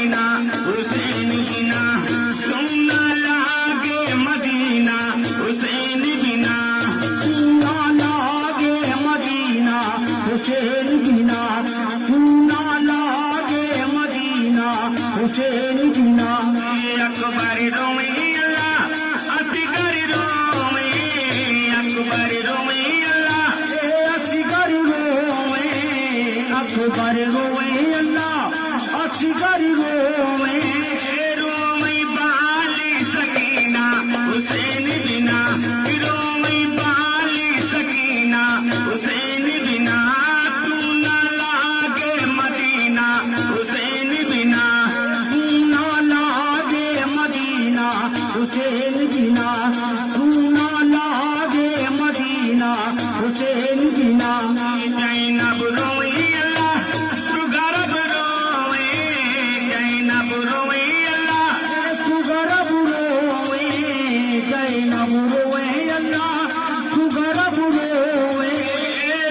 Medina Hussain बिना सुना लागे मदीना हुसैन बिना सुना लागे मदीना हुसैन बिना सुना लागे मदीना हुसैन बिना अकबर रोमे अल्लाह असगर रोमे अकबर रोमे अल्लाह असगर रोवे अकबर रोवे अल्लाह असगर रोवे रोमे बाली सकीना हुसैन बिना रोमे बाली सकीना हुसैन बिना तू न लागे मदीना हुसैन बिना सुना लागे मदीना हुसैन बिना सुना लागे मदीना हुसैन बिना जैनब रोई अल्लाह तू गरब रोए जैनब रोई अल्लाह सुगरब रोवे जैनब रोवे अल्लाह सुगरब रोवे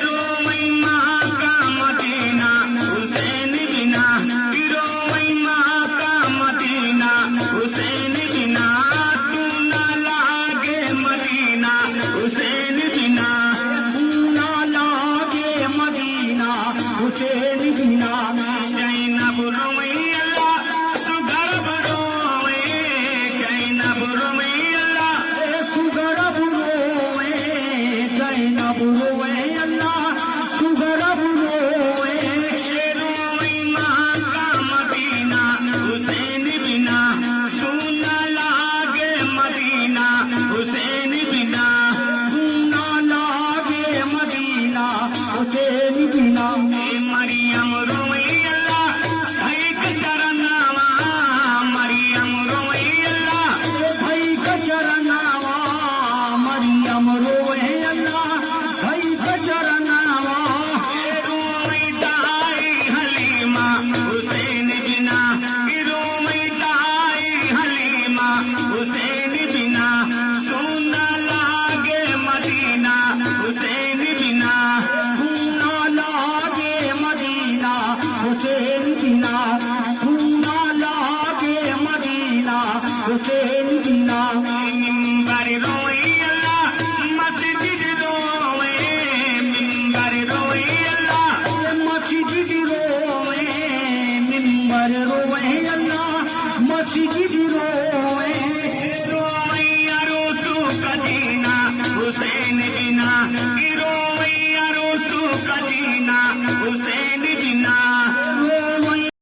रोई माँ का मदीना हुसैन बिना रोई माँ का मदीना हुसैन बिना तू न लागे मदीना हुसैन बिना सुना लागे मदीना हुसैन बिना जैनब रोई अल्लाह तू गरब रोए जैनब रोई अल्लाह सुगरब रोवे जैनब रोवे अल्लाह सुगरब रोवे रोई माँ का मदीना हुसैन बिना सुना लागे मदीना हुसैन बिना सुना लागे मदीना हुसैन बिना मरियम रोई अल्लाह एक चरनावा मरियम रोई अल्लाह भाई कचरनावा मरियम रोवे अल्लाह भाई कचरनावा रोई दाई हलीमा हुसैन बिना रोई दाई हलीमा हुसैन बिना सुना लागे मदीना हुसैन बिना सुना लागे मदीना हुसैन बिना सुना लागे मदीना हुसैन बिना मिंबर रोई अल्लाह मस्जिद रोए मिंबर रोई अल्लाह मस्जिद रोवे मिंबर रोवे अल्लाह मस्जिद रोवे रोई अरोसू कदीना हुसैन बिना रोई अरोसू कदीना हुसैन